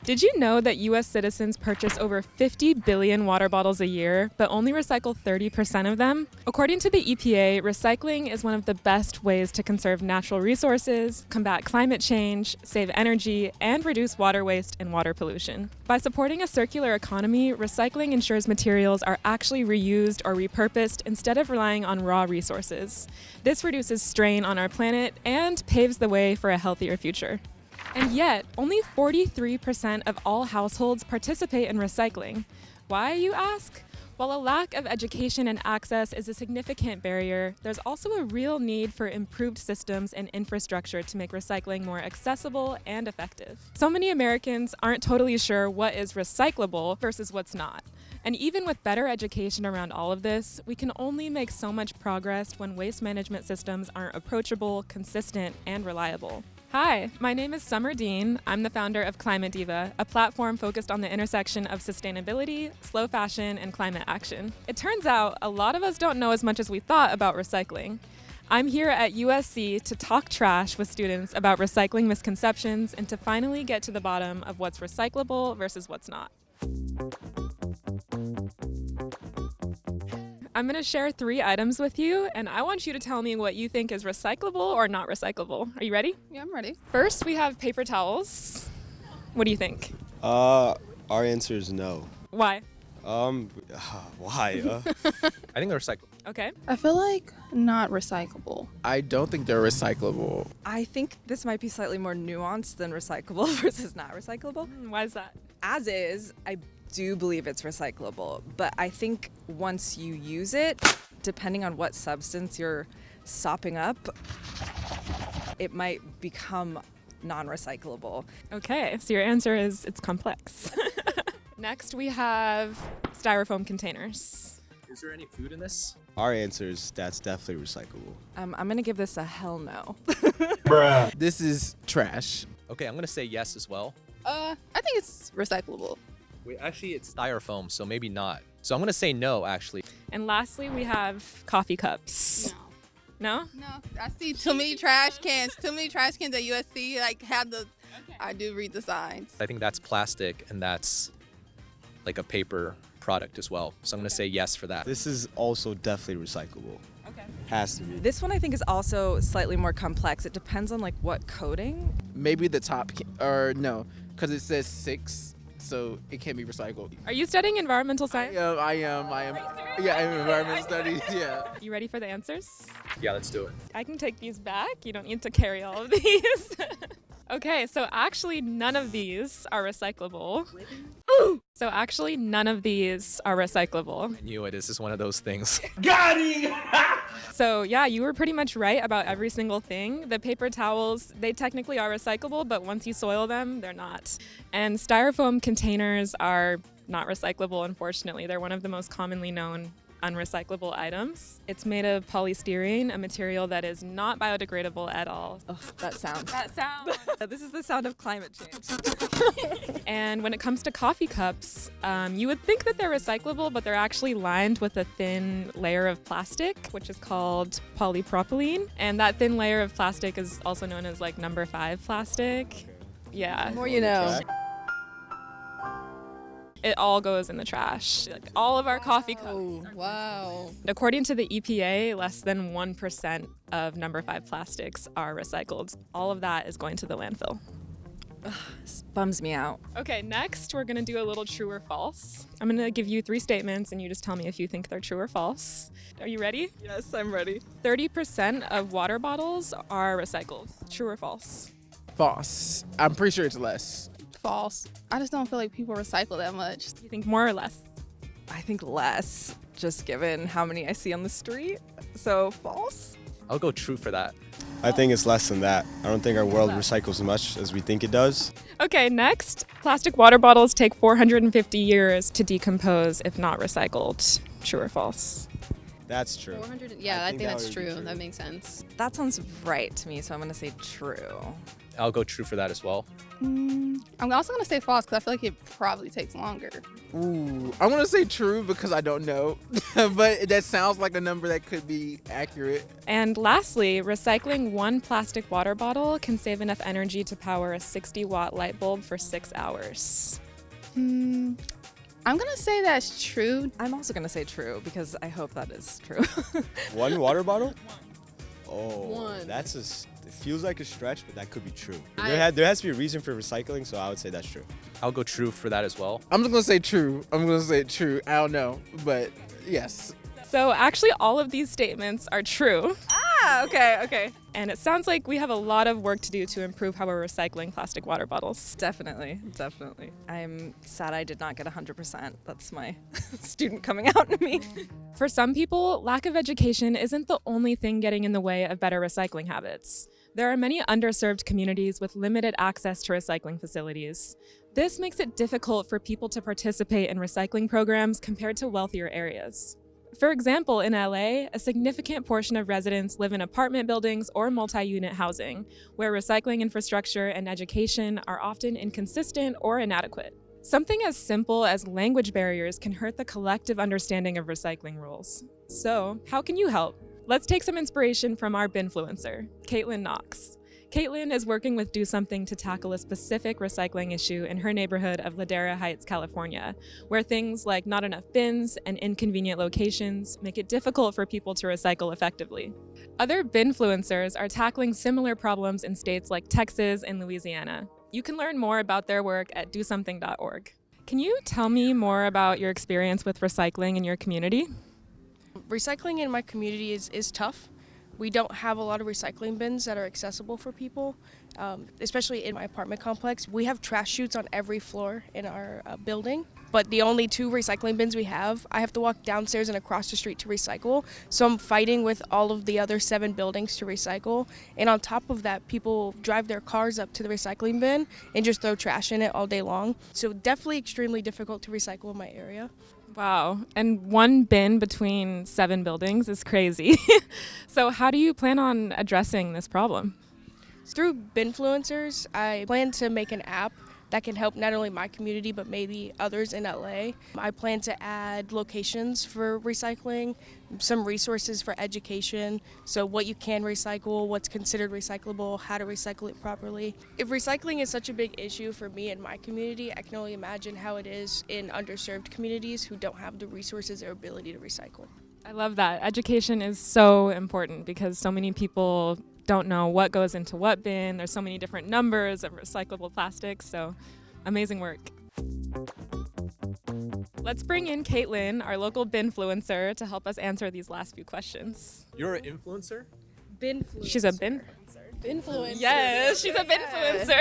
Did you know that U.S. citizens purchase over 50 billion water bottles a year, but only recycle 30% of them? According to the EPA, recycling is one of the best ways to conserve natural resources, combat climate change, save energy, and reduce water waste and water pollution. By supporting a circular economy, recycling ensures materials are actually reused or repurposed instead of relying on raw resources. This reduces strain on our planet and paves the way for a healthier future. And yet, only 43% of all households participate in recycling. Why, you ask? While a lack of education and access is a significant barrier, there's also a real need for improved systems and infrastructure to make recycling more accessible and effective. So many Americans aren't totally sure what is recyclable versus what's not. And even with better education around all of this, we can only make so much progress when waste management systems aren't approachable, consistent, and reliable. Hi, my name is Summer Dean. I'm the founder of Climate Diva, a platform focused on the intersection of sustainability, slow fashion, and climate action. It turns out a lot of us don't know as much as we thought about recycling. I'm here at USC to talk trash with students about recycling misconceptions and to finally get to the bottom of what's recyclable versus what's not. I'm going to share 3 items with you, and I want you to tell me what you think is recyclable or not recyclable. Are you ready? Yeah, I'm ready. First, we have paper towels. What do you think? Our answer is no. Why? Why? I think they're recyclable. Okay. I feel like not recyclable. I don't think they're recyclable. I think this might be slightly more nuanced than recyclable versus not recyclable. Why is that? As is, I do believe it's recyclable, but I think once you use it, depending on what substance you're sopping up, it might become non-recyclable. Okay, so your answer is it's complex. Next, we have styrofoam containers. Is there any food in this? Our answer is that's definitely recyclable. I'm gonna give this a hell no. This is trash. Okay, I'm gonna say yes as well. I think it's recyclable. Wait, actually, it's styrofoam, so maybe not. So I'm gonna say no, actually. And lastly, we have coffee cups. No? No, I see too many trash cans. Too many trash cans at USC. Like have the. Okay. I do read the signs. I think that's plastic, and that's like a paper product as well. So I'm gonna say yes for that. This is also definitely recyclable. Okay. Has to be. This one I think is also slightly more complex. It depends on like what coating. Maybe the top, or no, because it says 6, so it can't be recycled. Are you studying environmental science? I am. Yeah, I'm in environmental studies, yeah. You ready for the answers? Yeah, let's do it. I can take these back. You don't need to carry all of these. Okay, so actually none of these are recyclable. So actually none of these are recyclable. I knew it. This is one of those things. So yeah, you were pretty much right about every single thing. The paper towels, they technically are recyclable, but once you soil them, they're not. And styrofoam containers are not recyclable, unfortunately. They're one of the most commonly known unrecyclable items. It's made of polystyrene, a material that is not biodegradable at all. Oh, that sound. That sound. This is the sound of climate change. And when it comes to coffee cups, you would think that they're recyclable, but they're actually lined with a thin layer of plastic, which is called polypropylene. And that thin layer of plastic is also known as like number 5 plastic. Yeah. The more you know. It all goes in the trash. Like all of our coffee cups. Oh, wow. According to the EPA, less than 1% of number 5 plastics are recycled. All of that is going to the landfill. This bums me out. Okay, next we're gonna do a little true or false. I'm gonna give you 3 statements and you just tell me if you think they're true or false. Are you ready? Yes, I'm ready. 30% of water bottles are recycled. True or false? False. I'm pretty sure it's less. False. I just don't feel like people recycle that much. You think more or less? I think less, just given how many I see on the street. So false? I'll go true for that. I think it's less than that. I don't think our world recycles as much as we think it does. Okay, next. Plastic water bottles take 450 years to decompose if not recycled. True or false? That's true. 400. Yeah, I think that that's would be true. true. That makes sense. That sounds right to me, so I'm gonna say true. I'll go true for that as well. I'm also going to say false because I feel like it probably takes longer. Ooh, I'm gonna say true because I don't know, but that sounds like a number that could be accurate. And lastly, recycling one plastic water bottle can save enough energy to power a 60-watt light bulb for 6 hours. I'm going to say that's true. I'm also going to say true because I hope that is true. One water bottle? Oh, One. It feels like a stretch, but that could be true. I- There has to be a reason for recycling, so I would say that's true. I'll go true for that as well. I'm just gonna say true. I don't know, but yes. So actually, all of these statements are true. Okay. And it sounds like we have a lot of work to do to improve how we're recycling plastic water bottles. Definitely. I'm sad I did not get 100%. That's my student coming out in me. For some people, lack of education isn't the only thing getting in the way of better recycling habits. There are many underserved communities with limited access to recycling facilities. This makes it difficult for people to participate in recycling programs compared to wealthier areas. For example, in LA, a significant portion of residents live in apartment buildings or multi-unit housing, where recycling infrastructure and education are often inconsistent or inadequate. Something as simple as language barriers can hurt the collective understanding of recycling rules. So, how can you help? Let's take some inspiration from our binfluencer, Caitlin Knox. Caitlin is working with Do Something to tackle a specific recycling issue in her neighborhood of Ladera Heights, California, where things like not enough bins and inconvenient locations make it difficult for people to recycle effectively. Other binfluencers are tackling similar problems in states like Texas and Louisiana. You can learn more about their work at DoSomething.org. Can you tell me more about your experience with recycling in your community? Recycling in my community is tough. We don't have a lot of recycling bins that are accessible for people, especially in my apartment complex. We have trash chutes on every floor in our building, but the only 2 recycling bins we have, I have to walk downstairs and across the street to recycle. So I'm fighting with all of the other 7 buildings to recycle. And on top of that, people drive their cars up to the recycling bin and just throw trash in it all day long. So definitely extremely difficult to recycle in my area. Wow, and 1 bin between 7 buildings is crazy. So how do you plan on addressing this problem? Through Binfluencers, I plan to make an app that can help not only my community but maybe others in LA. I plan to add locations for recycling, some resources for education, so what you can recycle, what's considered recyclable, how to recycle it properly. If recycling is such a big issue for me and my community, I can only imagine how it is in underserved communities who don't have the resources or ability to recycle. I love that. Education is so important because so many people don't know what goes into what bin. There's so many different numbers of recyclable plastics, so amazing work. Let's bring in Caitlin, our local binfluencer, to help us answer these last few questions. You're an influencer? Binfluencer. She's a bin? Binfluencer. Yes, she's a binfluencer.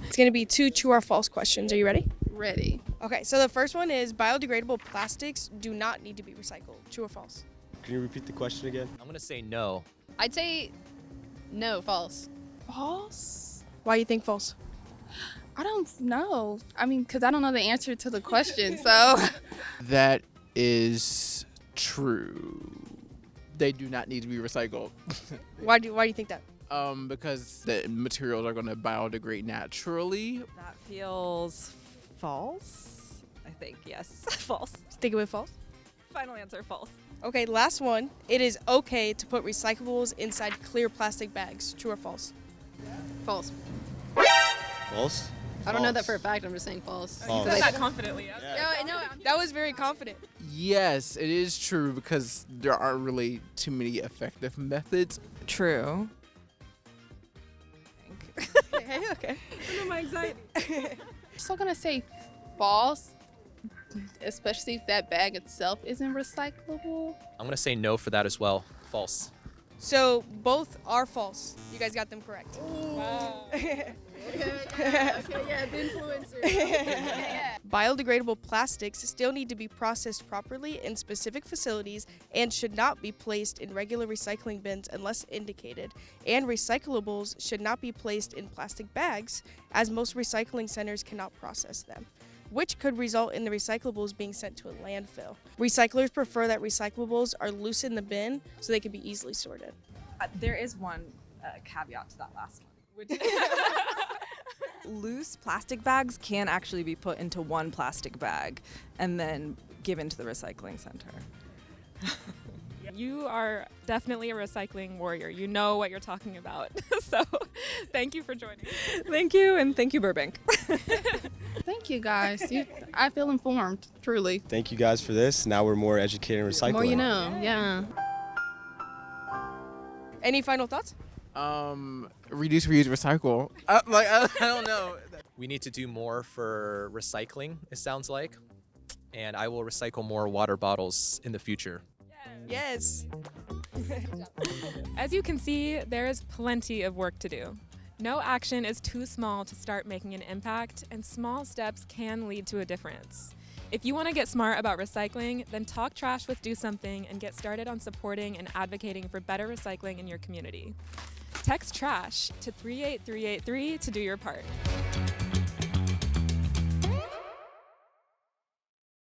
It's going to be 2 true or false questions. Are you ready? Ready. Okay, so the first one is biodegradable plastics do not need to be recycled. True or false? Can you repeat the question again? I'm gonna say no. I'd say no, false. False? Why do you think false? I don't know. I mean, because I don't know the answer to the question, so. That is true. They do not need to be recycled. Why do you think that? Because the materials are going to biodegrade naturally. That feels false. I think, yes. False. Think it was false? Final answer, false. Okay, last one. It is okay to put recyclables inside clear plastic bags. True or false? False. False? I don't know that for a fact. I'm just saying false. False. Said that confidently. No, That was very confident. Yes, it is true because there aren't really too many effective methods. True. Okay. My anxiety. I'm still gonna say false, especially if that bag itself isn't recyclable. I'm gonna say no for that as well. False. So both are false. You guys got them correct. Biodegradable plastics still need to be processed properly in specific facilities and should not be placed in regular recycling bins unless indicated. And recyclables should not be placed in plastic bags, as most recycling centers cannot process them, which could result in the recyclables being sent to a landfill. Recyclers prefer that recyclables are loose in the bin so they can be easily sorted. There is one caveat to that last one. Loose plastic bags can actually be put into one plastic bag and then given to the recycling center. You are definitely a recycling warrior. You know what you're talking about. So thank you for joining. Thank you, and thank you, Burbank. Thank you guys. I feel informed, truly. Thank you guys for this. Now we're more educated in recycling. More you know, yeah. Any final thoughts? Reduce, reuse, recycle. I don't know. We need to do more for recycling, it sounds like. And I will recycle more water bottles in the future. Yes. As you can see, there is plenty of work to do. No action is too small to start making an impact, and small steps can lead to a difference. If you want to get smart about recycling, then talk trash with Do Something and get started on supporting and advocating for better recycling in your community. Text TRASH to 38383 to do your part.